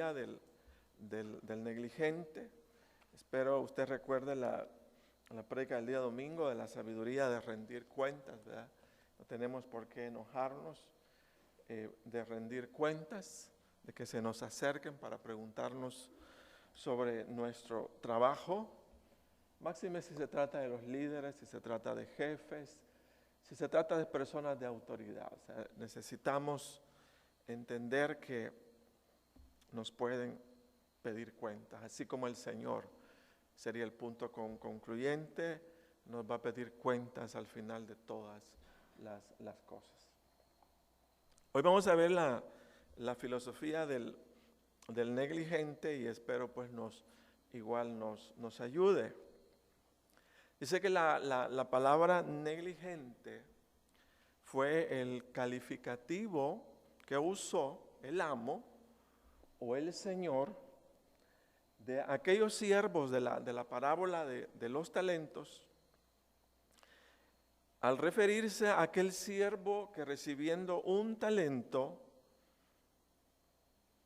del negligente. Espero usted recuerde la prédica del día domingo de la sabiduría de rendir cuentas, ¿verdad? No tenemos por qué enojarnos de rendir cuentas, de que se nos acerquen para preguntarnos sobre nuestro trabajo. Máxime si se trata de los líderes, si se trata de jefes, si se trata de personas de autoridad. O sea, necesitamos entender que nos pueden pedir cuentas, así como el Señor sería el punto concluyente, nos va a pedir cuentas al final de todas las cosas. Hoy vamos a ver la filosofía del negligente y espero pues nos ayude. Dice que la palabra negligente fue el calificativo que usó el amo o el Señor de aquellos siervos de la parábola de los talentos, al referirse a aquel siervo que recibiendo un talento,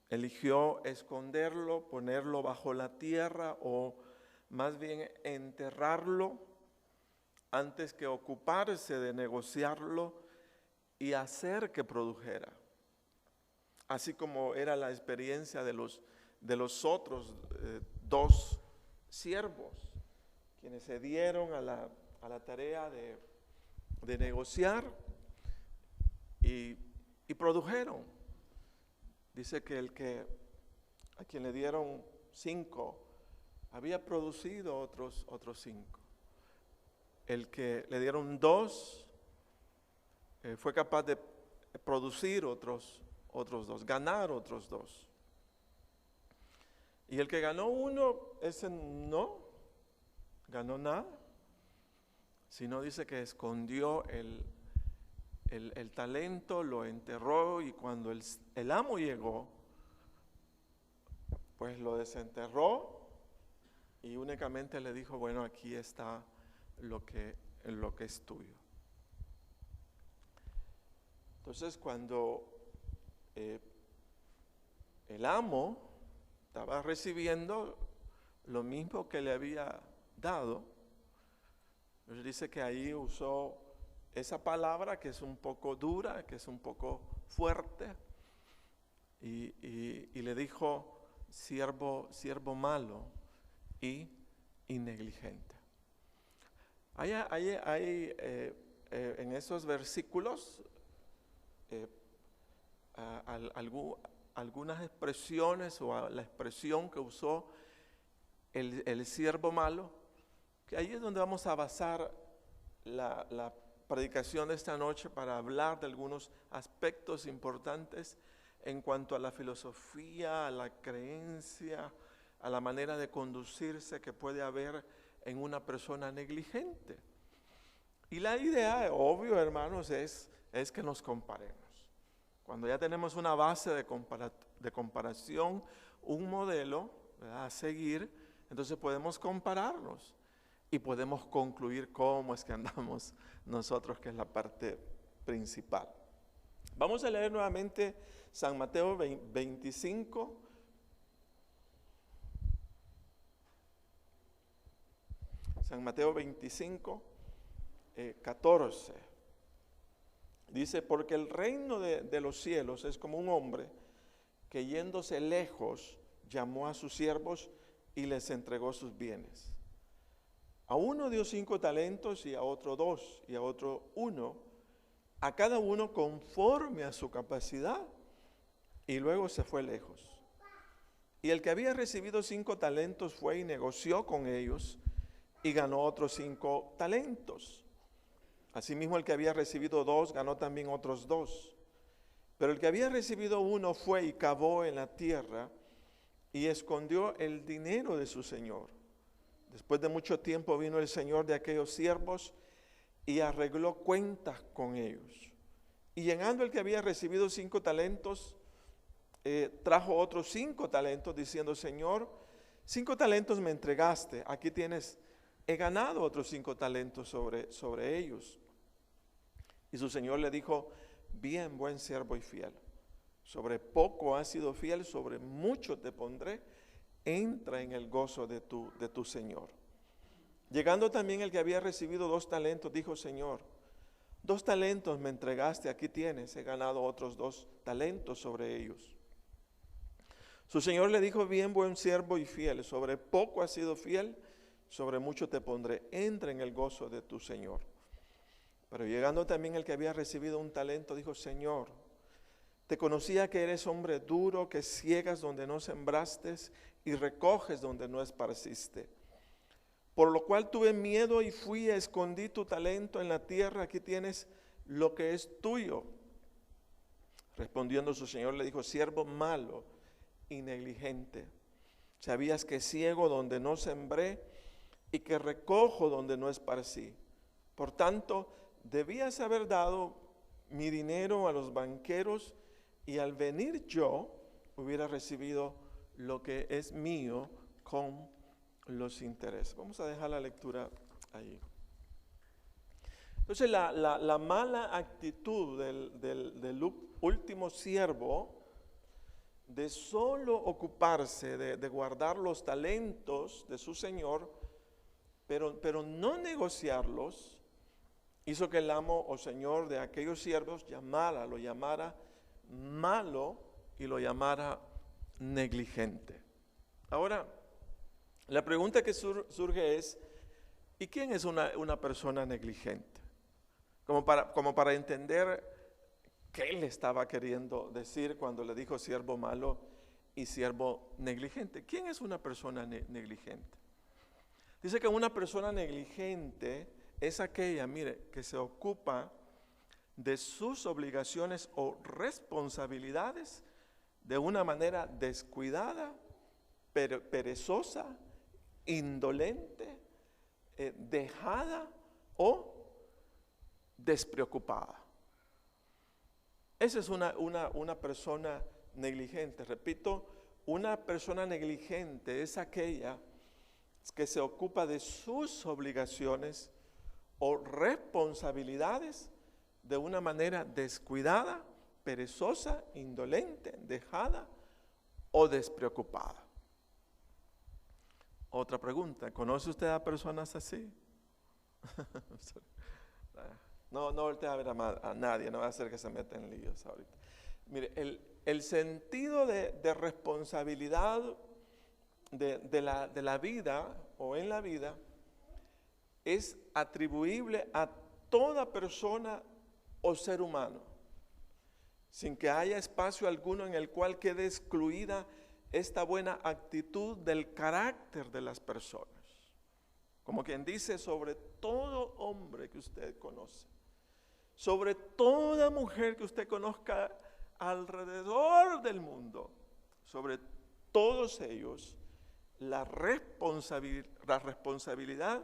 eligió esconderlo, ponerlo bajo la tierra o más bien enterrarlo antes que ocuparse de negociarlo y hacer que produjera. Así como era la experiencia de los otros dos siervos, quienes se dieron a la tarea de negociar y produjeron. Dice que a quien le dieron 5 había producido otros 5. El que le dieron 2 fue capaz de producir otros 2, ganar otros 2. Y el que ganó 1, ese no ganó nada, sino dice que escondió el talento, lo enterró y cuando el amo llegó, pues lo desenterró y únicamente le dijo, bueno, aquí está lo que es tuyo. Entonces cuando el amo estaba recibiendo lo mismo que le había dado, entonces dice que ahí usó esa palabra que es un poco dura, que es un poco fuerte, y le dijo siervo malo y negligente. Hay en esos versículos algunas expresiones o la expresión que usó el siervo malo, que ahí es donde vamos a basar la predicación de esta noche para hablar de algunos aspectos importantes en cuanto a la filosofía, a la creencia, a la manera de conducirse que puede haber en una persona negligente. Y la idea, obvio, hermanos, es que nos comparemos. Cuando ya tenemos una base de comparación, un modelo, ¿verdad?, a seguir, entonces podemos compararnos y podemos concluir cómo es que andamos nosotros, que es la parte principal. Vamos a leer nuevamente San Mateo 25. San Mateo 25, 14. Dice, porque el reino de los cielos es como un hombre que yéndose lejos llamó a sus siervos y les entregó sus bienes. A uno dio 5 talentos y a otro 2 y a otro 1, a cada uno conforme a su capacidad, y luego se fue lejos. Y el que había recibido 5 talentos fue y negoció con ellos y ganó otros 5 talentos. Asimismo, el que había recibido 2 ganó también otros 2. Pero el que había recibido 1 fue y cavó en la tierra y escondió el dinero de su señor. Después de mucho tiempo vino el señor de aquellos siervos y arregló cuentas con ellos. Y llegando el que había recibido 5 talentos, trajo otros 5 talentos, diciendo, Señor, 5 talentos me entregaste, aquí tienes, he ganado otros 5 talentos sobre ellos. Y su señor le dijo, bien, buen siervo y fiel, Sobre poco has sido fiel, sobre mucho te pondré. Entra en el gozo de tu Señor. Llegando también el que había recibido 2 talentos, dijo: Señor, 2 talentos me entregaste, aquí tienes, he ganado otros 2 talentos sobre ellos. Su Señor le dijo: bien, buen siervo y fiel, sobre poco has sido fiel, sobre mucho te pondré. Entra en el gozo de tu Señor. Pero llegando también el que había recibido 1 talento, dijo: Señor, te conocía que eres hombre duro, que ciegas donde no sembraste y recoges donde no esparciste. Por lo cual tuve miedo y fui a escondí tu talento en la tierra, aquí tienes lo que es tuyo. Respondiendo su Señor le dijo: siervo malo y negligente, sabías que ciego donde no sembré y que recojo donde no esparcí. Por tanto, debías haber dado mi dinero a los banqueros, y al venir yo hubiera recibido lo que es mío con los intereses. Vamos a dejar la lectura ahí. Entonces la mala actitud del último siervo de solo ocuparse de guardar los talentos de su Señor, pero no negociarlos, hizo que el amo o señor de aquellos siervos lo llamara malo y lo llamara negligente. Ahora, la pregunta que surge es: ¿y quién es una persona negligente? Como para entender qué le estaba queriendo decir cuando le dijo siervo malo y siervo negligente. ¿Quién es una persona negligente? Dice que una persona negligente es aquella, mire, que se ocupa de sus obligaciones o responsabilidades de una manera descuidada, perezosa, indolente, dejada o despreocupada. Esa es una persona negligente. Repito, una persona negligente es aquella que se ocupa de sus obligaciones o responsabilidades de una manera descuidada, perezosa, indolente, dejada o despreocupada. Otra pregunta: ¿conoce usted a personas así? No voltee a ver a nadie, no va a hacer que se meta en líos ahorita. Mire, el sentido de responsabilidad de la vida o en la vida es atribuible a toda persona o ser humano, sin que haya espacio alguno en el cual quede excluida esta buena actitud del carácter de las personas. Como quien dice: sobre todo hombre que usted conoce, sobre toda mujer que usted conozca alrededor del mundo, sobre todos ellos, la responsabilidad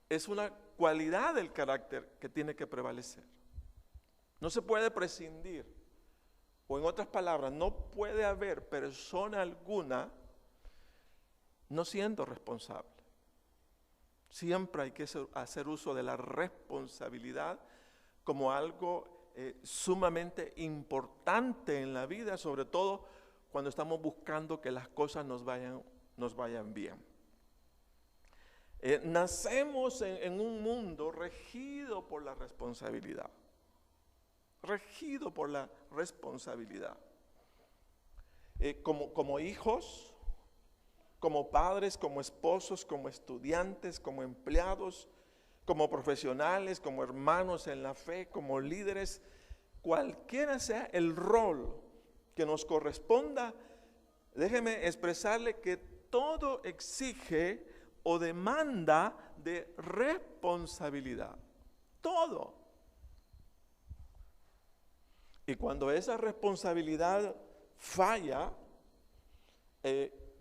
es una cualidad del carácter que tiene que prevalecer. No se puede prescindir, o en otras palabras, no puede haber persona alguna no siendo responsable. Siempre hay que hacer uso de la responsabilidad como algo sumamente importante en la vida, sobre todo cuando estamos buscando que las cosas nos vayan bien. Nacemos en un mundo regido por la responsabilidad. Regido por la responsabilidad. Como hijos, como padres, como esposos, como estudiantes, como empleados, como profesionales, como hermanos en la fe, como líderes, cualquiera sea el rol que nos corresponda, déjeme expresarle que todo exige o demanda de responsabilidad. Todo. Y cuando esa responsabilidad falla,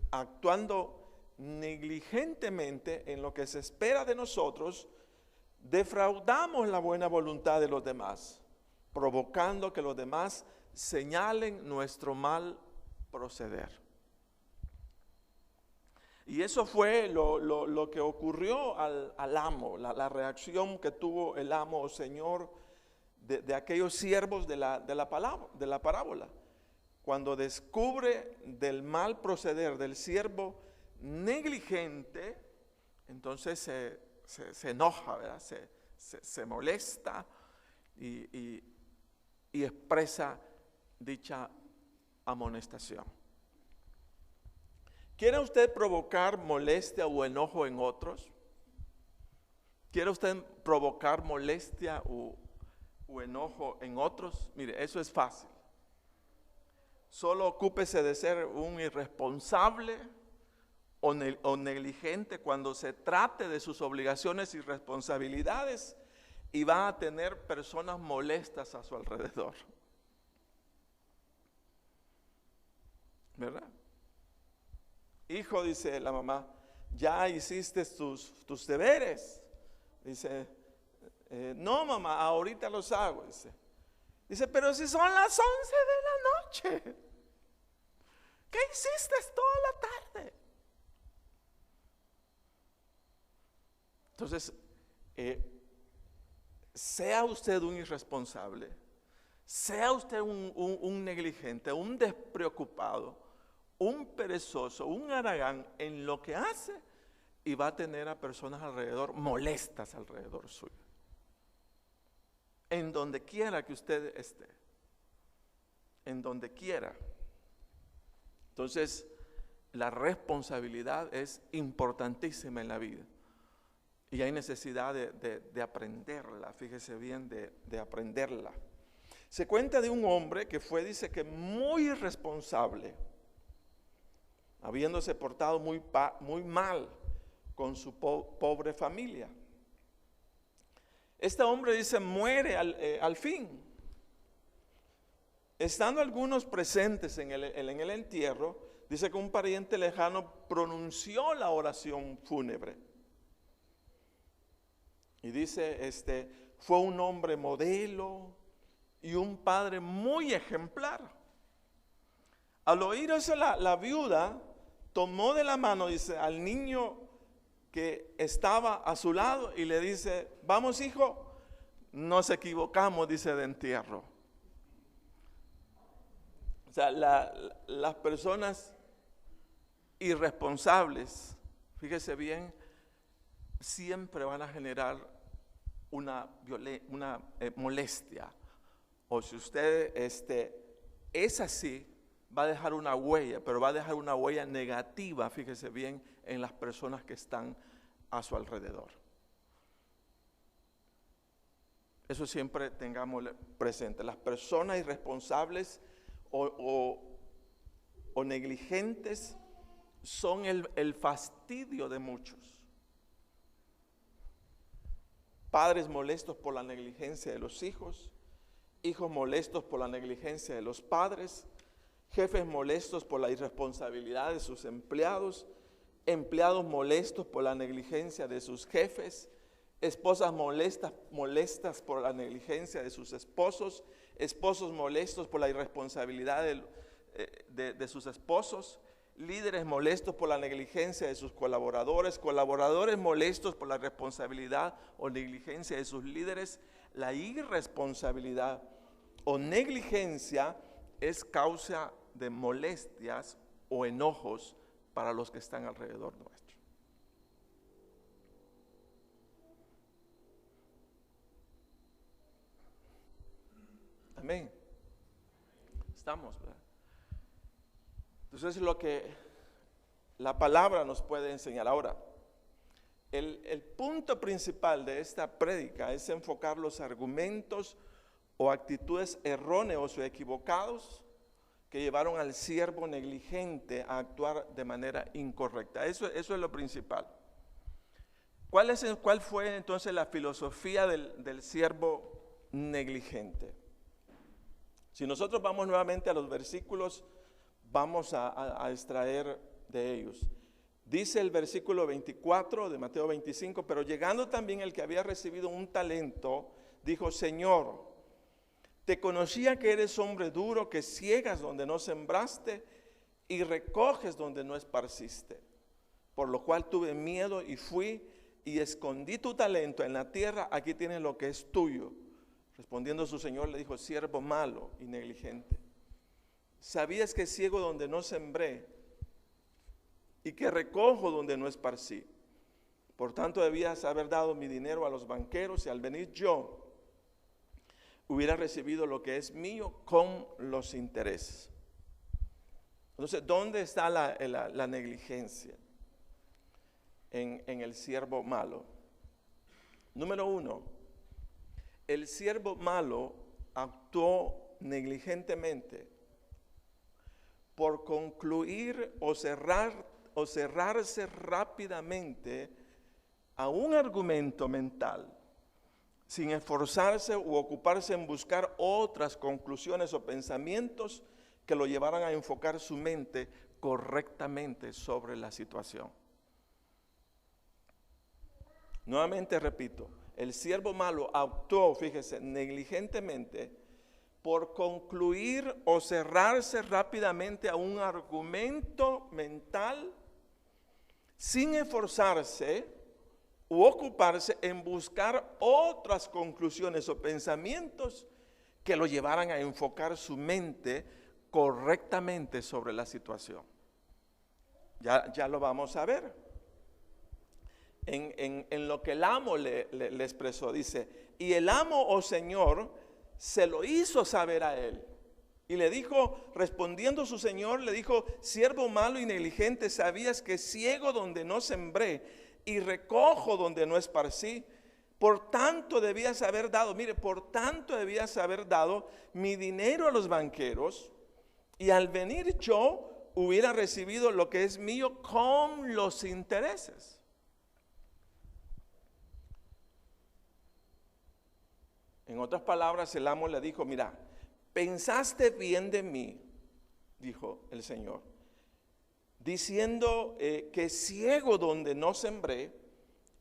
actuando negligentemente en lo que se espera de nosotros, defraudamos la buena voluntad de los demás, provocando que los demás señalen nuestro mal proceder. Y eso fue lo que ocurrió al amo, la reacción que tuvo el amo o señor de aquellos siervos de la parábola. cuando descubre del mal proceder del siervo negligente, entonces se enoja, ¿verdad? Se molesta y expresa dicha amonestación. ¿Quiere usted provocar molestia o enojo en otros? ¿Quiere usted provocar molestia o enojo en otros? Mire, eso es fácil. Solo ocúpese de ser un irresponsable o negligente cuando se trate de sus obligaciones y responsabilidades, y va a tener personas molestas a su alrededor. ¿Verdad? Hijo, dice la mamá, ya hiciste tus deberes. Dice, no mamá, ahorita los hago. Dice, pero si son las 11 de la noche, ¿qué hiciste toda la tarde? Entonces, sea usted un irresponsable, sea usted un negligente, un despreocupado, un perezoso, un haragán en lo que hace, y va a tener a personas alrededor, molestas alrededor suyo. En donde quiera que usted esté, en donde quiera. Entonces, la responsabilidad es importantísima en la vida. Y hay necesidad de aprenderla, fíjese bien, de aprenderla. Se cuenta de un hombre que fue, dice que muy irresponsable, habiéndose portado muy mal con su pobre familia. Este hombre, dice, muere al fin. Estando algunos presentes en el entierro, dice que un pariente lejano pronunció la oración fúnebre. Y dice, fue un hombre modelo y un padre muy ejemplar. Al oír eso, la viuda tomó de la mano, dice, al niño que estaba a su lado y le dice, vamos hijo, nos equivocamos, dice, de entierro. O sea, las personas irresponsables, fíjese bien, siempre van a generar una molestia. O si usted es así, va a dejar una huella, pero va a dejar una huella negativa, fíjese bien, en las personas que están a su alrededor. Eso siempre tengámoslo presente. Las personas irresponsables o negligentes son el fastidio de muchos. Padres molestos por la negligencia de los hijos, hijos molestos por la negligencia de los padres, jefes molestos por la irresponsabilidad de sus empleados, empleados molestos por la negligencia de sus jefes, esposas molestas por la negligencia de sus esposos, esposos molestos por la irresponsabilidad de sus esposos, líderes molestos por la negligencia de sus colaboradores, colaboradores molestos por la responsabilidad o negligencia de sus líderes. La irresponsabilidad o negligencia es causa de molestias o enojos para los que están alrededor nuestro. Amén. Estamos, ¿verdad? Entonces es lo que la palabra nos puede enseñar. Ahora, el punto principal de esta prédica es enfocar los argumentos o actitudes erróneos o equivocados que llevaron al siervo negligente a actuar de manera incorrecta. Eso es lo principal. ¿Cuál fue entonces la filosofía del siervo negligente? Si nosotros vamos nuevamente a los versículos, vamos a extraer de ellos. Dice el versículo 24 de Mateo 25, pero llegando también el que había recibido un talento, dijo, Señor, te conocía que eres hombre duro, que ciegas donde no sembraste y recoges donde no esparciste. Por lo cual tuve miedo y fui y escondí tu talento en la tierra, aquí tienes lo que es tuyo. Respondiendo su señor le dijo, siervo malo y negligente. ¿sabías que ciego donde no sembré y que recojo donde no esparcí? Por tanto, debías haber dado mi dinero a los banqueros y al venir yo hubiera recibido lo que es mío con los intereses. Entonces, ¿dónde está la negligencia en el siervo malo? Número uno, el siervo malo actuó negligentemente por concluir o cerrarse rápidamente a un argumento mental, sin esforzarse u ocuparse en buscar otras conclusiones o pensamientos que lo llevaran a enfocar su mente correctamente sobre la situación. Nuevamente repito, el siervo malo actuó, fíjese, negligentemente por concluir o cerrarse rápidamente a un argumento mental sin esforzarse u ocuparse en buscar otras conclusiones o pensamientos que lo llevaran a enfocar su mente correctamente sobre la situación. Ya lo vamos a ver. En lo que el amo le expresó, dice, y el amo o señor se lo hizo saber a él. Y le dijo, respondiendo su señor, le dijo, siervo malo y negligente, ¿sabías que ciego donde no sembré y recojo donde no esparcí? Por tanto debías haber dado, mire, por tanto debías haber dado mi dinero a los banqueros, y al venir yo hubiera recibido lo que es mío con los intereses. En otras palabras, el amo le dijo, mira, pensaste bien de mí, dijo el Señor, diciendo que ciego donde no sembré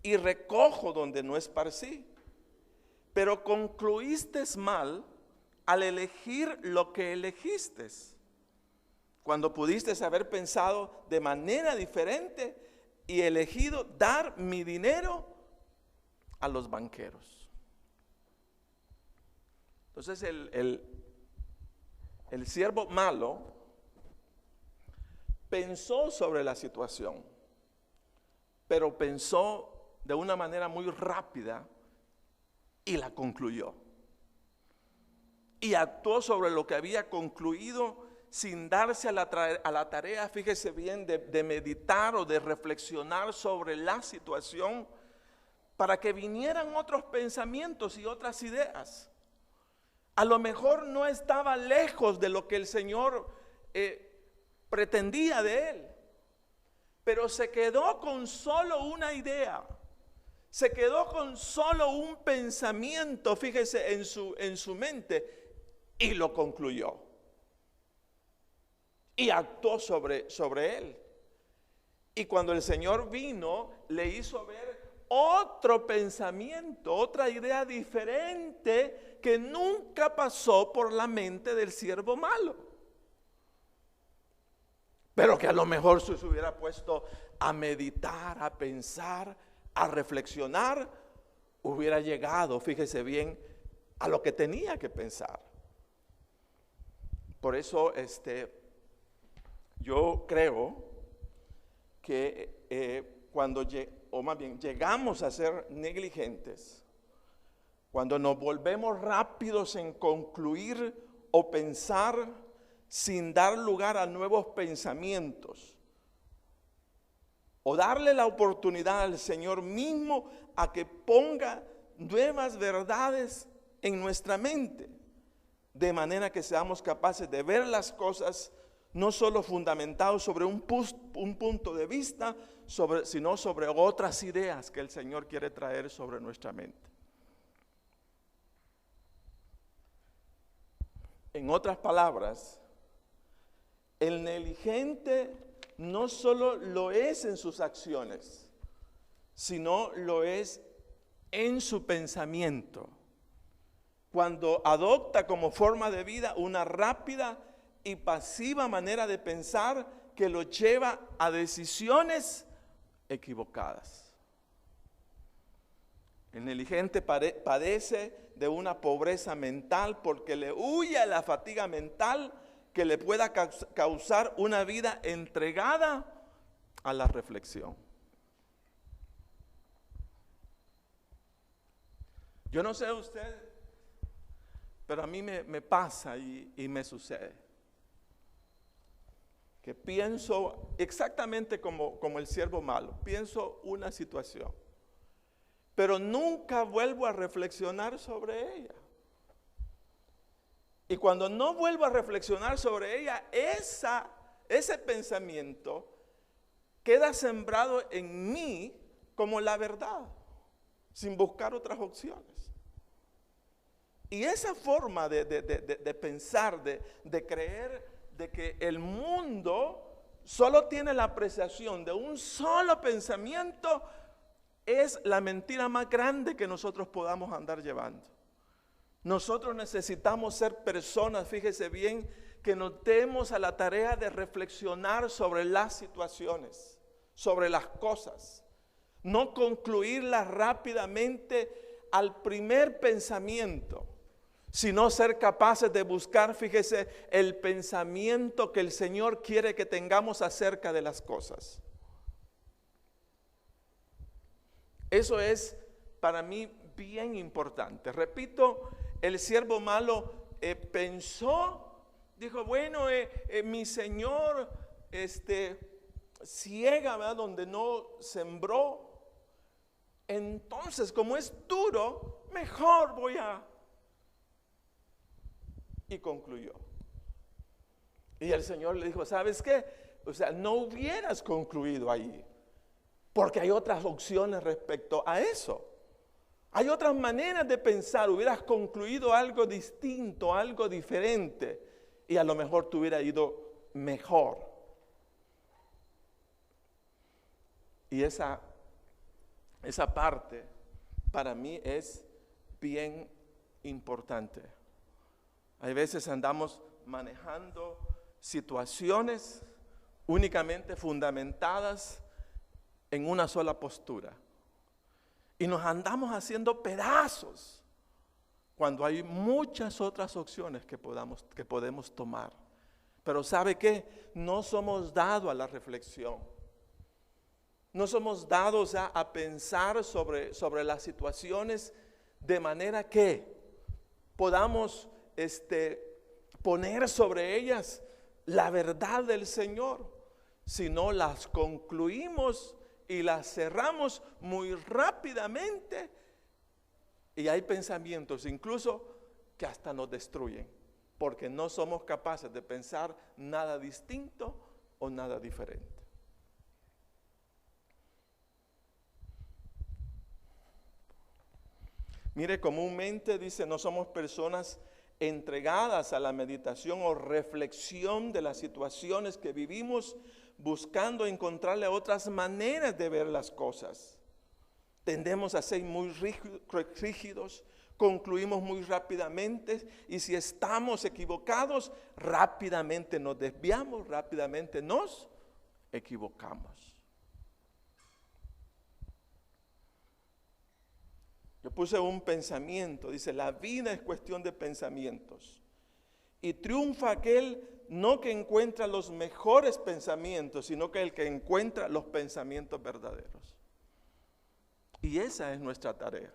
y recojo donde no esparcí. Pero concluiste mal al elegir lo que elegiste, cuando pudiste haber pensado de manera diferente y elegido dar mi dinero a los banqueros. Entonces el siervo malo pensó sobre la situación, pero pensó de una manera muy rápida y la concluyó. Y actuó sobre lo que había concluido sin darse a la tarea, fíjese bien, de meditar o de reflexionar sobre la situación para que vinieran otros pensamientos y otras ideas. A lo mejor no estaba lejos de lo que el Señor pretendía de él, pero se quedó con solo una idea, se quedó con solo un pensamiento, fíjese, en su mente, y lo concluyó y actuó sobre él. Y cuando el Señor vino, le hizo ver otro pensamiento, otra idea diferente que nunca pasó por la mente del siervo malo, pero que a lo mejor se hubiera puesto a meditar, a pensar, a reflexionar, hubiera llegado, fíjese bien, a lo que tenía que pensar. Por eso yo creo que cuando llegamos a ser negligentes, cuando nos volvemos rápidos en concluir o pensar sin dar lugar a nuevos pensamientos, o darle la oportunidad al Señor mismo a que ponga nuevas verdades en nuestra mente, de manera que seamos capaces de ver las cosas no solo fundamentados sobre un punto de vista, sino sobre otras ideas que el Señor quiere traer sobre nuestra mente. En otras palabras, el negligente no solo lo es en sus acciones, sino lo es en su pensamiento. Cuando adopta como forma de vida una rápida y pasiva manera de pensar que lo lleva a decisiones equivocadas. El negligente padece de una pobreza mental porque le huye a la fatiga mental que le pueda causar una vida entregada a la reflexión. Yo no sé usted, pero a mí me pasa y me sucede que pienso exactamente como el siervo malo. Pienso una situación, pero nunca vuelvo a reflexionar sobre ella. Y cuando no vuelvo a reflexionar sobre ella, ese pensamiento queda sembrado en mí como la verdad, sin buscar otras opciones. Y esa forma de pensar, de creer de que el mundo solo tiene la apreciación de un solo pensamiento, es la mentira más grande que nosotros podamos andar llevando. Nosotros necesitamos ser personas, fíjese bien, que nos demos a la tarea de reflexionar sobre las situaciones, sobre las cosas, no concluirlas rápidamente al primer pensamiento, sino ser capaces de buscar, fíjese, el pensamiento que el Señor quiere que tengamos acerca de las cosas. Eso es para mí bien importante. Repito, el siervo malo pensó, dijo, bueno, mi Señor ciega, ¿verdad?, donde no sembró. Entonces, como es duro, mejor voy a... Y concluyó. Y el Señor le dijo, ¿sabes qué? O sea, no hubieras concluido ahí, porque hay otras opciones respecto a eso. Hay otras maneras de pensar. Hubieras concluido algo distinto, algo diferente, y a lo mejor te hubiera ido mejor. Y esa parte para mí es bien importante. Hay veces andamos manejando situaciones únicamente fundamentadas en una sola postura. Y nos andamos haciendo pedazos cuando hay muchas otras opciones que podemos tomar. Pero ¿sabe qué? No somos dados a la reflexión. No somos dados a pensar sobre las situaciones de manera que podamos poner sobre ellas la verdad del Señor, sino las concluimos y las cerramos muy rápidamente, y hay pensamientos incluso que hasta nos destruyen, porque no somos capaces de pensar nada distinto o nada diferente. Mire, comúnmente dice, no somos personas entregadas a la meditación o reflexión de las situaciones que vivimos, buscando encontrarle otras maneras de ver las cosas. Tendemos a ser muy rígidos, concluimos muy rápidamente, y si estamos equivocados, rápidamente nos desviamos, rápidamente nos equivocamos. Yo puse un pensamiento, dice, la vida es cuestión de pensamientos. Y triunfa aquel no que encuentra los mejores pensamientos, sino que el que encuentra los pensamientos verdaderos. Y esa es nuestra tarea.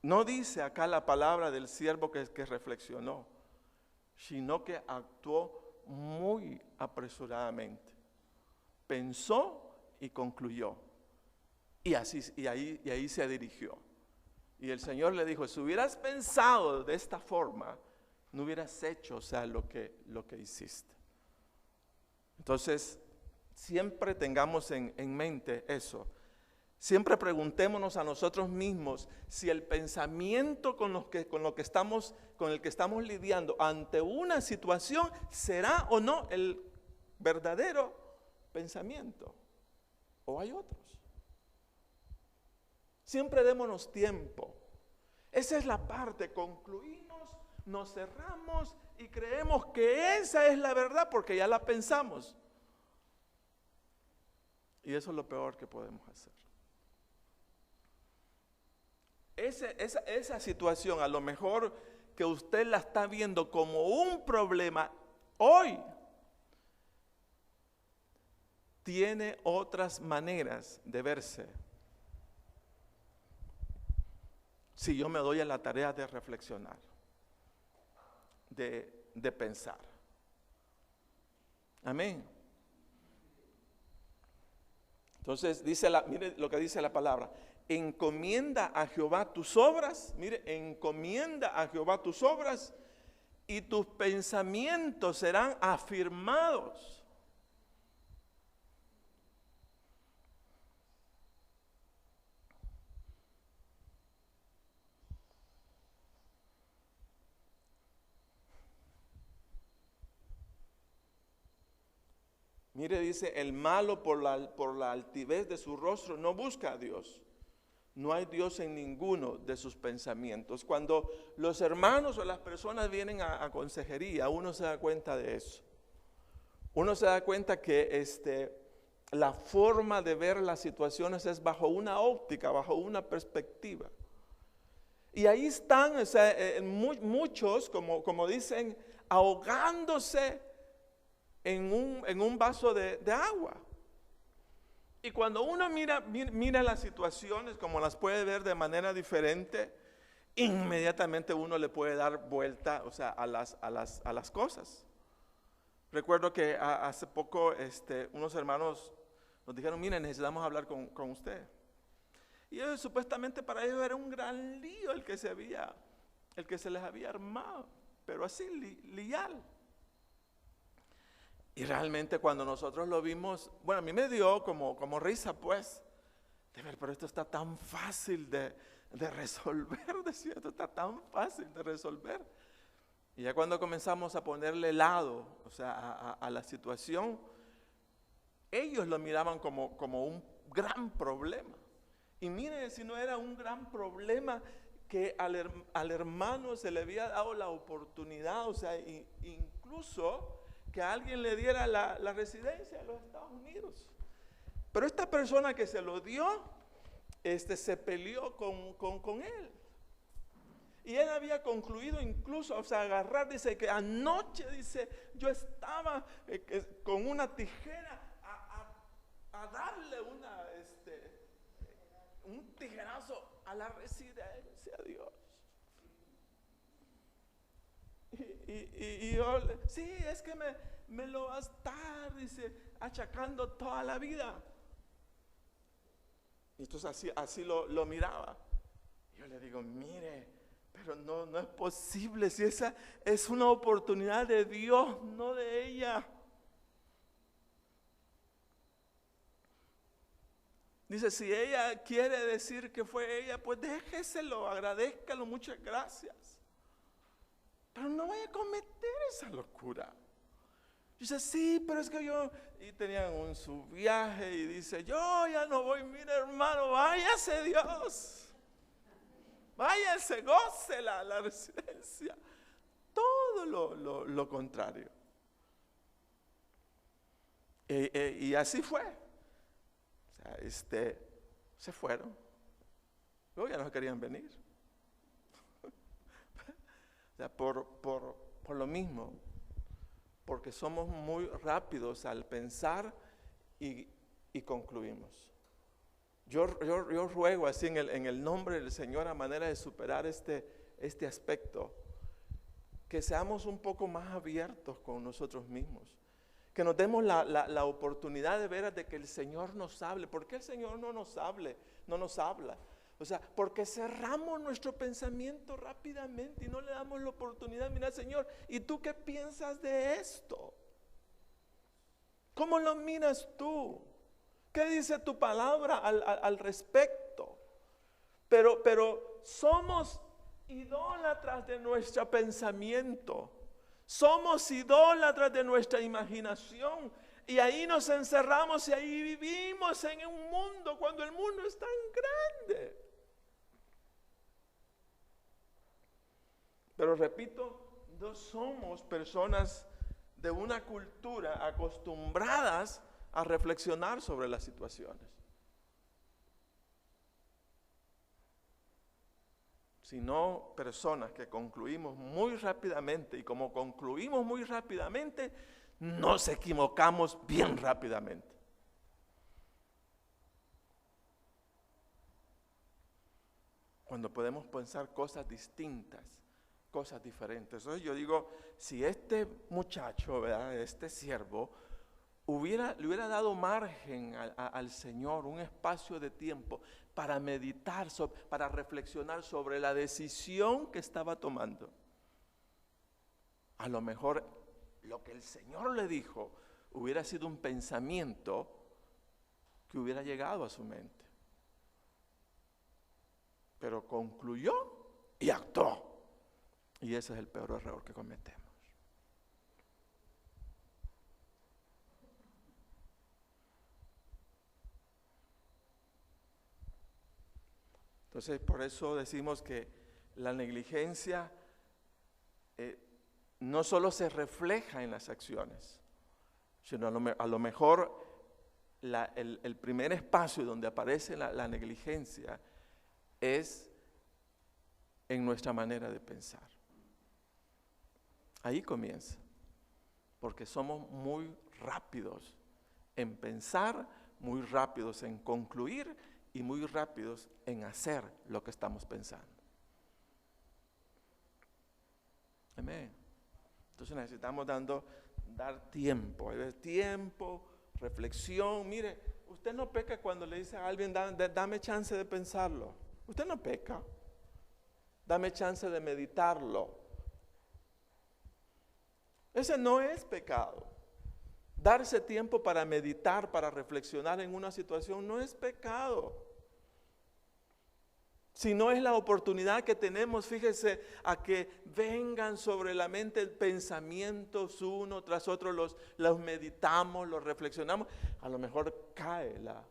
No dice acá la palabra del siervo que reflexionó, sino que actuó muy apresuradamente. Pensó y concluyó. Y ahí se dirigió. Y el Señor le dijo, si hubieras pensado de esta forma, no hubieras hecho, lo que hiciste. Entonces, siempre tengamos en mente eso. Siempre preguntémonos a nosotros mismos si el pensamiento con el que estamos lidiando ante una situación será o no el verdadero pensamiento, o hay otros. Siempre démonos tiempo. Esa es la parte, concluimos, nos cerramos y creemos que esa es la verdad porque ya la pensamos. Y eso es lo peor que podemos hacer. Esa situación a lo mejor que usted la está viendo como un problema hoy, tiene otras maneras de verse. Si yo me doy a la tarea de reflexionar, de pensar. Amén. Entonces mire lo que dice la palabra: encomienda a Jehová tus obras, mire, encomienda a Jehová tus obras y tus pensamientos serán afirmados. Mire, dice, el malo por la altivez de su rostro no busca a Dios. No hay Dios en ninguno de sus pensamientos. Cuando los hermanos o las personas vienen a consejería, uno se da cuenta de eso. Uno se da cuenta que la forma de ver las situaciones es bajo una óptica, bajo una perspectiva. Y ahí están, o sea, muchos, como dicen, ahogándose en un vaso de agua. Y cuando uno mira las situaciones como las puede ver de manera diferente, inmediatamente uno le puede dar vuelta, o sea, a las cosas. Recuerdo que hace poco unos hermanos nos dijeron: miren, necesitamos hablar con usted. Y ellos, supuestamente para ellos era un gran lío el que se les había armado, pero así lial. Y realmente cuando nosotros lo vimos, bueno, a mí me dio como risa, pues, de ver, pero esto está tan fácil de resolver, decía, esto está tan fácil de resolver. Y ya cuando comenzamos a ponerle lado, o sea, a la situación, ellos lo miraban como un gran problema. Y miren, si no era un gran problema, que al hermano se le había dado la oportunidad, o sea, incluso que a alguien le diera la residencia de los Estados Unidos. Pero esta persona que se lo dio, se peleó con él. Y él había concluido incluso, o sea, agarrar, dice que anoche, dice, yo estaba con una tijera a darle un tijerazo a la residencia de Dios. Y yo, sí, es que me lo va a estar, dice, achacando toda la vida. Y entonces así lo miraba. Yo le digo: mire, pero no es posible, si esa es una oportunidad de Dios, no de ella. Dice, si ella quiere decir que fue ella, pues déjeselo, agradézcalo, muchas gracias. Pero no vaya a cometer esa locura. Dice, sí, pero es que yo... Y tenían su viaje y dice, yo ya no voy, mire hermano, váyase Dios. Váyase, goce la residencia. Todo lo contrario. Y así fue. O sea, se fueron. Luego ya no querían venir. O sea, por lo mismo, porque somos muy rápidos al pensar y concluimos. Yo ruego así en el nombre del Señor, a manera de superar este aspecto, que seamos un poco más abiertos con nosotros mismos, que nos demos la oportunidad de ver de que el Señor nos hable. ¿Por qué el Señor no nos habla? O sea, porque cerramos nuestro pensamiento rápidamente y no le damos la oportunidad. Mira, Señor, ¿y tú qué piensas de esto? ¿Cómo lo miras tú? ¿Qué dice tu palabra al respecto? Pero somos idólatras de nuestro pensamiento. Somos idólatras de nuestra imaginación. Y ahí nos encerramos y ahí vivimos en un mundo cuando el mundo es tan grande. Pero repito, no somos personas de una cultura acostumbradas a reflexionar sobre las situaciones. sino personas que concluimos muy rápidamente, y como concluimos muy rápidamente, nos equivocamos bien rápidamente. Cuando podemos pensar cosas distintas, cosas diferentes. Entonces yo digo, si este muchacho, ¿verdad?, este siervo, le hubiera dado margen al Señor, un espacio de tiempo para meditar, para reflexionar sobre la decisión que estaba tomando, a lo mejor lo que el Señor le dijo hubiera sido un pensamiento que hubiera llegado a su mente. Pero concluyó y actuó. Y ese es el peor error que cometemos. Entonces, por eso decimos que la negligencia no solo se refleja en las acciones, sino a lo mejor el primer espacio donde aparece la negligencia es en nuestra manera de pensar. Ahí comienza, porque somos muy rápidos en pensar, muy rápidos en concluir y muy rápidos en hacer lo que estamos pensando. Amén. Entonces necesitamos dar tiempo, reflexión. Mire, usted no peca cuando le dice a alguien, dame chance de pensarlo. Usted no peca. Dame chance de meditarlo. Ese no es pecado. Darse tiempo para meditar, para reflexionar en una situación no es pecado. Sino es la oportunidad que tenemos, fíjese, a que vengan sobre la mente pensamientos uno tras otro, los meditamos, los reflexionamos. A lo mejor cae la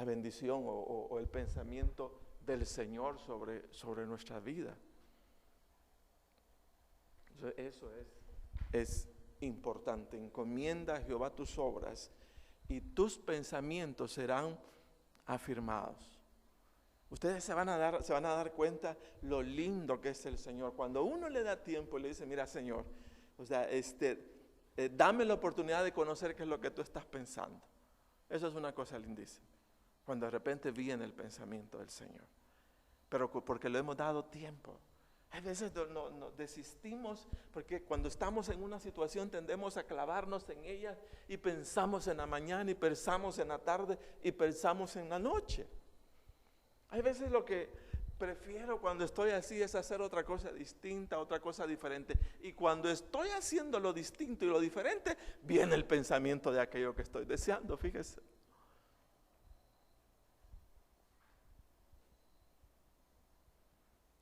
bendición o el pensamiento del Señor sobre nuestra vida. Eso es importante. Encomienda a Jehová tus obras y tus pensamientos serán afirmados. Ustedes se van a dar cuenta lo lindo que es el Señor. Cuando uno le da tiempo y le dice, mira, Señor, dame la oportunidad de conocer qué es lo que tú estás pensando. Eso es una cosa lindísima. Cuando de repente viene el pensamiento del Señor. Pero porque le hemos dado tiempo. A veces no desistimos porque cuando estamos en una situación tendemos a clavarnos en ella y pensamos en la mañana y pensamos en la tarde y pensamos en la noche. Hay veces lo que prefiero cuando estoy así es hacer otra cosa distinta, otra cosa diferente. Y cuando estoy haciendo lo distinto y lo diferente, viene el pensamiento de aquello que estoy deseando, fíjese.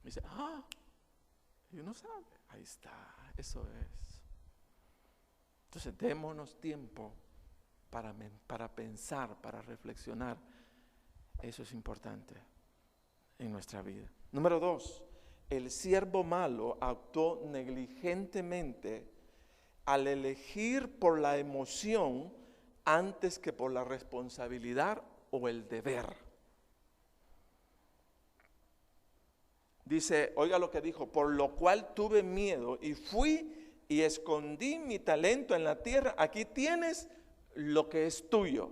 Y dice, y uno sabe, ahí está, eso es. Entonces démonos tiempo para pensar, para reflexionar. Eso es importante en nuestra vida. Número 2, el siervo malo actuó negligentemente al elegir por la emoción antes que por la responsabilidad o el deber. Dice, oiga lo que dijo, por lo cual tuve miedo y fui y escondí mi talento en la tierra. Aquí tienes lo que es tuyo.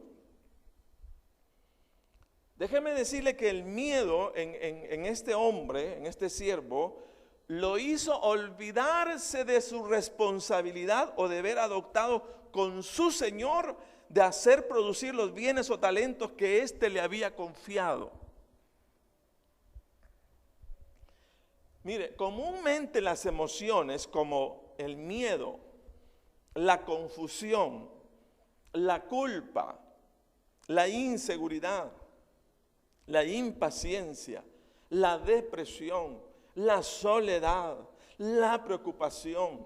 Déjeme decirle que el miedo en este hombre, en este siervo, lo hizo olvidarse de su responsabilidad o deber adoptado con su Señor de hacer producir los bienes o talentos que éste le había confiado. Mire, comúnmente las emociones como el miedo, la confusión, la culpa, la inseguridad, la impaciencia, la depresión, la soledad, la preocupación,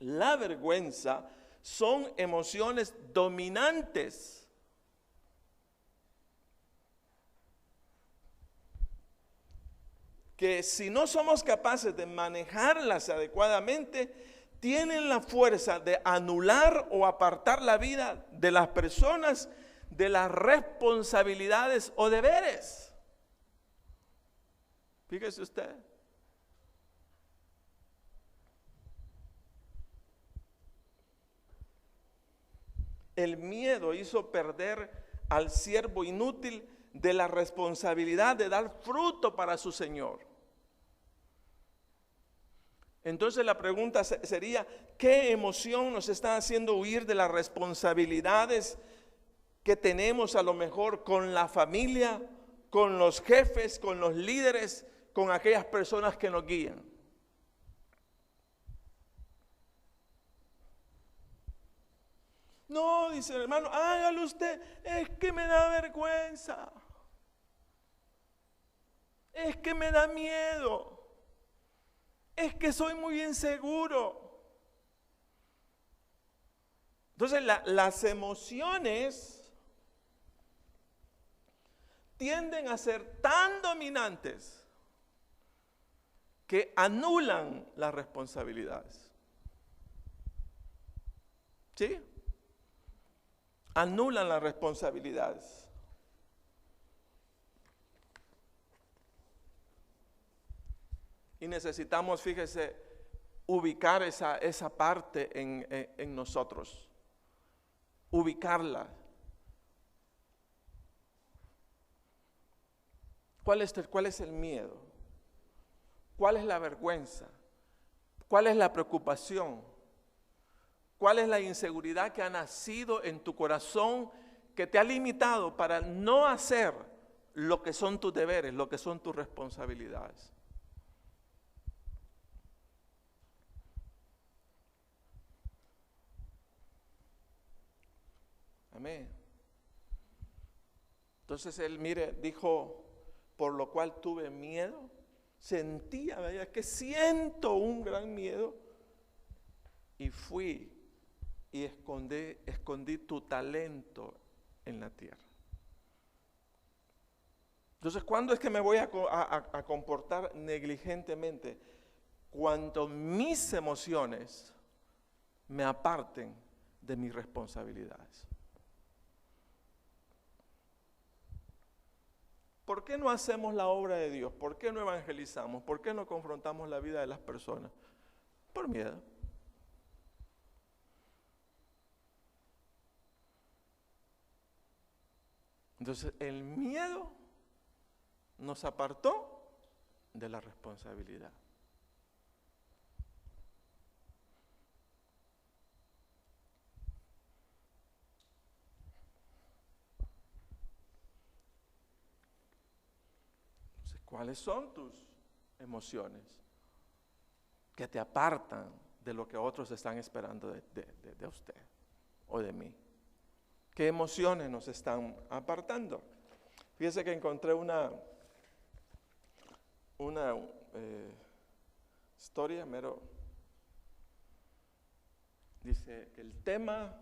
la vergüenza, son emociones dominantes. Que si no somos capaces de manejarlas adecuadamente, tienen la fuerza de anular o apartar la vida de las personas de las responsabilidades o deberes. Fíjese usted. El miedo hizo perder al siervo inútil de la responsabilidad de dar fruto para su Señor. Entonces la pregunta sería, ¿qué emoción nos está haciendo huir de las responsabilidades que tenemos a lo mejor con la familia, con los jefes, con los líderes, con aquellas personas que nos guían? No, dice el hermano, hágalo usted, es que me da vergüenza, es que me da miedo, es que soy muy inseguro. Entonces las emociones tienden a ser tan dominantes que anulan las responsabilidades. ¿Sí? Anulan las responsabilidades. Y necesitamos, fíjese, ubicar esa parte en nosotros. Ubicarla. ¿Cuál es el miedo? ¿Cuál es la vergüenza? ¿Cuál es la preocupación? ¿Cuál es la inseguridad que ha nacido en tu corazón que te ha limitado para no hacer lo que son tus deberes, lo que son tus responsabilidades? Amén. Entonces él, mire, dijo, por lo cual tuve miedo, sentía, ¿verdad?, que siento un gran miedo, y fui y escondí tu talento en la tierra. Entonces, ¿cuándo es que me voy a comportar negligentemente? Cuando mis emociones me aparten de mis responsabilidades. ¿Por qué no hacemos la obra de Dios? ¿Por qué no evangelizamos? ¿Por qué no confrontamos la vida de las personas? Por miedo. Entonces, el miedo nos apartó de la responsabilidad. Entonces, ¿cuáles son tus emociones que te apartan de lo que otros están esperando de usted o de mí? ¿Qué emociones nos están apartando? Fíjese que encontré una historia, dice, el tema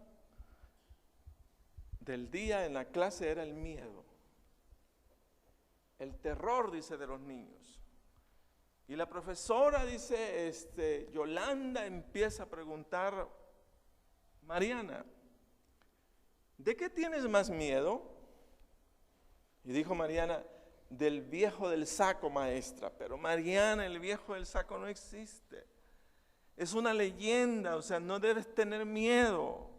del día en la clase era el miedo, el terror, dice, de los niños. Y la profesora, dice, Yolanda, empieza a preguntar, Mariana, ¿de qué tienes más miedo? Y dijo Mariana, del viejo del saco, maestra. Pero Mariana, el viejo del saco no existe. Es una leyenda, o sea, no debes tener miedo.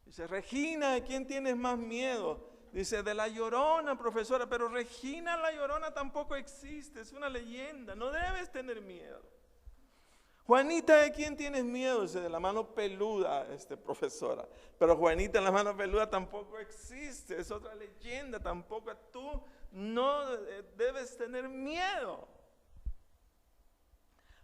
Dice, Regina, ¿de quién tienes más miedo? Dice, de la Llorona, profesora. Pero Regina, la Llorona tampoco existe, es una leyenda, no debes tener miedo. Juanita, ¿de quién tienes miedo? Dice, de la mano peluda, profesora. Pero Juanita, la mano peluda tampoco existe, es otra leyenda, tampoco. Tú no debes tener miedo.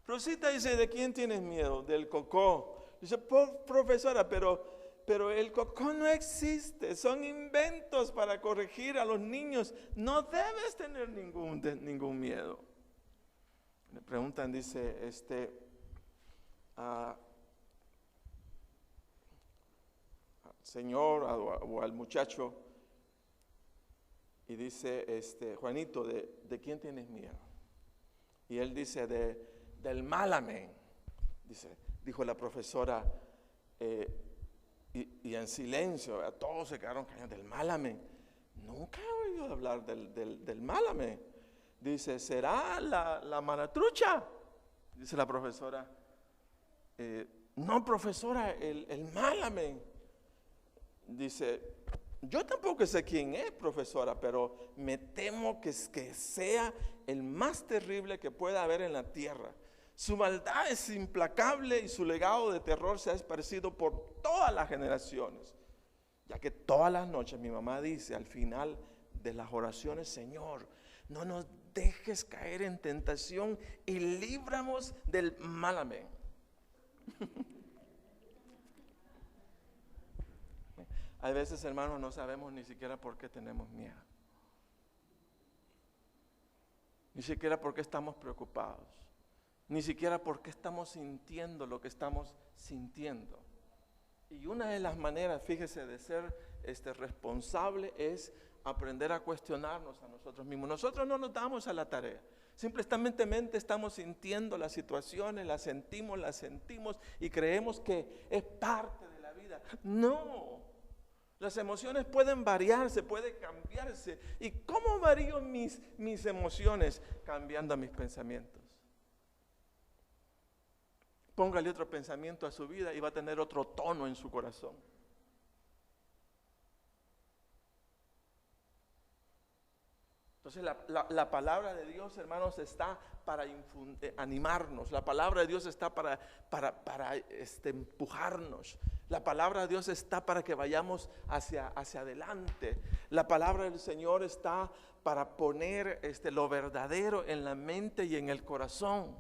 Rosita dice, ¿de quién tienes miedo? Del cocó. Dice, profesora, pero el cocó no existe, son inventos para corregir a los niños. No debes tener ningún miedo. Le preguntan, dice, al señor o al muchacho, y dice, Juanito, ¿de quién tienes miedo? Y él dice, del malamen. Dijo la profesora, y en silencio, todos se quedaron callados. Del malamen. Nunca he oído hablar del malamen. Dice, ¿será la maratrucha? Dice la profesora, no, profesora, el Malamen. Dice, yo tampoco sé quién es, profesora, pero me temo que sea el más terrible que pueda haber en la tierra. Su maldad es implacable y su legado de terror se ha esparcido por todas las generaciones. Ya que todas las noches mi mamá dice al final de las oraciones, Señor, no nos dejes caer en tentación y líbranos del Malamen. A veces, hermanos, no sabemos ni siquiera por qué tenemos miedo. Ni siquiera por qué estamos preocupados. Ni siquiera por qué estamos sintiendo lo que estamos sintiendo. Y una de las maneras, fíjese, de ser responsable es aprender a cuestionarnos a nosotros mismos. Nosotros no nos damos a la tarea. Simplemente estamos sintiendo las situaciones, las sentimos y creemos que es parte de la vida. No. Las emociones pueden variarse, pueden cambiarse. ¿Y cómo varío mis emociones? Cambiando mis pensamientos. Póngale otro pensamiento a su vida y va a tener otro tono en su corazón. Entonces la palabra de Dios, hermanos, está para animarnos. La palabra de Dios está para empujarnos. La palabra de Dios está para que vayamos hacia adelante. La palabra del Señor está para poner lo verdadero en la mente y en el corazón.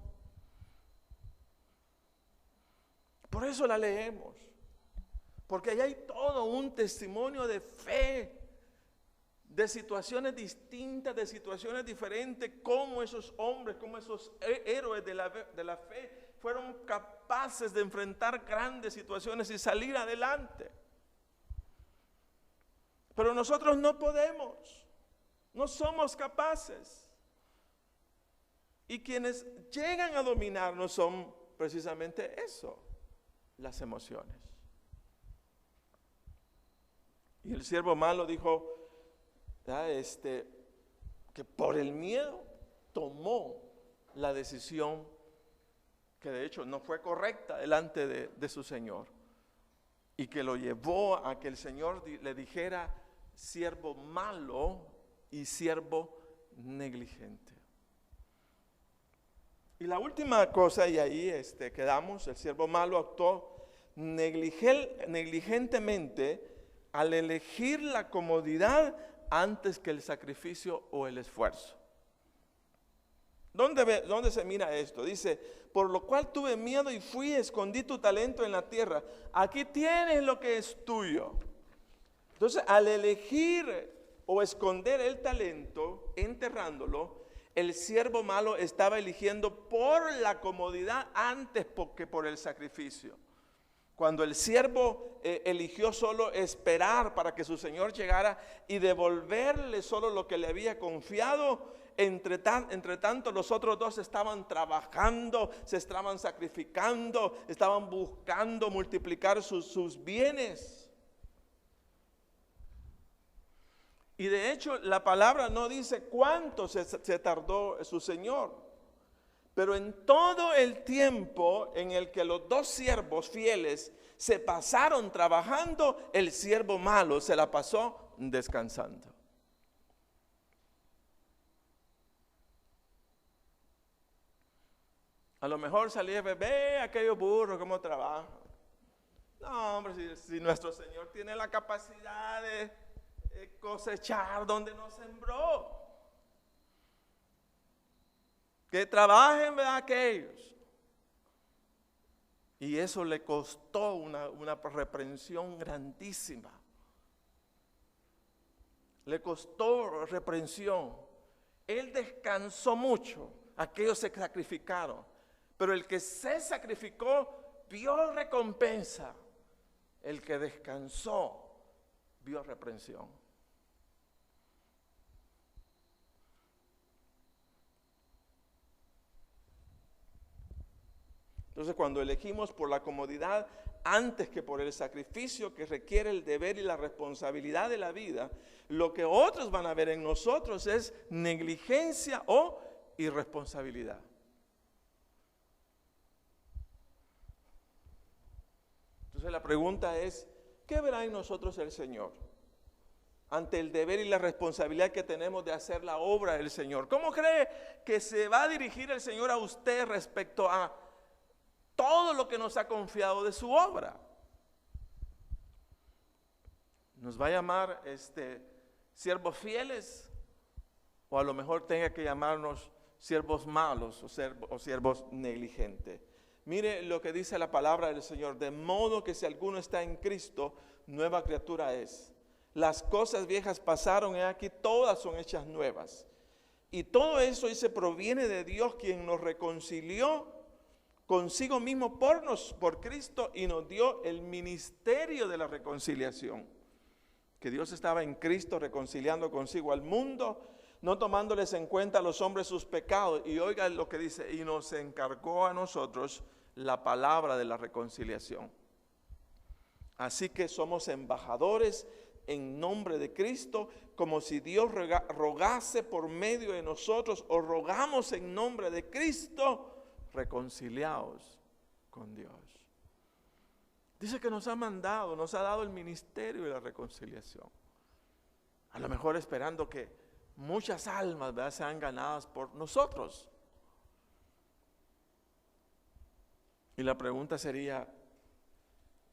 Por eso la leemos. Porque ahí hay todo un testimonio de fe, de situaciones distintas, de situaciones diferentes, cómo esos hombres, cómo esos héroes de la fe fueron capaces de enfrentar grandes situaciones y salir adelante. Pero nosotros no podemos, no somos capaces. Y quienes llegan a dominarnos son precisamente eso, las emociones. Y el siervo malo dijo, que por el miedo tomó la decisión que de hecho no fue correcta delante de su Señor, y que lo llevó a que el Señor le dijera siervo malo y siervo negligente. Y la última cosa, y ahí quedamos, el siervo malo actuó negligentemente al elegir la comodidad antes que el sacrificio o el esfuerzo. ¿Dónde se mira esto? Dice, por lo cual tuve miedo y fui, escondí tu talento en la tierra. Aquí tienes lo que es tuyo. Entonces, al elegir o esconder el talento, enterrándolo, el siervo malo estaba eligiendo por la comodidad antes que por el sacrificio. Cuando el siervo eligió solo esperar para que su señor llegara y devolverle solo lo que le había confiado, entre tanto los otros dos estaban trabajando, se estaban sacrificando, estaban buscando multiplicar sus bienes. Y de hecho la palabra no dice cuánto se tardó su señor. Pero en todo el tiempo en el que los dos siervos fieles se pasaron trabajando, el siervo malo se la pasó descansando. A lo mejor salía, ve aquellos burros cómo trabajan. No, hombre, si nuestro Señor tiene la capacidad de cosechar donde no sembró. Que trabajen, ¿verdad? Aquellos. Y eso le costó una reprensión grandísima. Le costó reprensión. Él descansó mucho. Aquellos se sacrificaron. Pero el que se sacrificó vio recompensa. El que descansó vio reprensión. Entonces, cuando elegimos por la comodidad antes que por el sacrificio que requiere el deber y la responsabilidad de la vida, lo que otros van a ver en nosotros es negligencia o irresponsabilidad. Entonces la pregunta es, ¿qué verá en nosotros el Señor ante el deber y la responsabilidad que tenemos de hacer la obra del Señor? ¿Cómo cree que se va a dirigir el Señor a usted respecto a todo lo que nos ha confiado de su obra? ¿Nos va a llamar siervos fieles? O a lo mejor tenga que llamarnos siervos malos o siervos negligentes. Mire lo que dice la palabra del Señor: de modo que si alguno está en Cristo, nueva criatura es. Las cosas viejas pasaron, y aquí todas son hechas nuevas. Y todo eso dice proviene de Dios, quien nos reconcilió consigo mismo por Cristo y nos dio el ministerio de la reconciliación. Que Dios estaba en Cristo reconciliando consigo al mundo, no tomándoles en cuenta a los hombres sus pecados. Y oiga lo que dice: y nos encargó a nosotros la palabra de la reconciliación. Así que somos embajadores en nombre de Cristo, como si Dios rogase por medio de nosotros, o rogamos en nombre de Cristo, reconciliados con Dios. Dice que nos ha mandado, nos ha dado el ministerio de la reconciliación. A lo mejor esperando que muchas almas, ¿verdad?, sean ganadas por nosotros. Y la pregunta sería,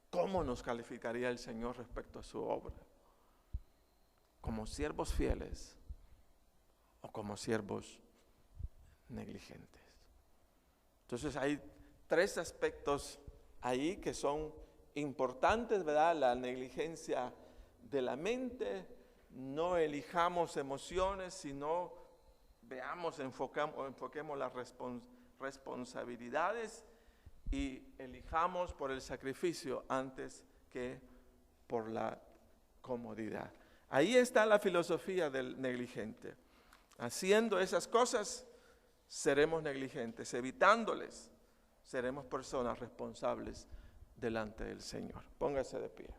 ¿cómo nos calificaría el Señor respecto a su obra? ¿Como siervos fieles o como siervos negligentes? Entonces hay tres aspectos ahí que son importantes, ¿verdad? La negligencia de la mente, no elijamos emociones, sino enfoquemos las responsabilidades y elijamos por el sacrificio antes que por la comodidad. Ahí está la filosofía del negligente. Haciendo esas cosas, seremos negligentes. Evitándoles, seremos personas responsables delante del Señor. Póngase de pie.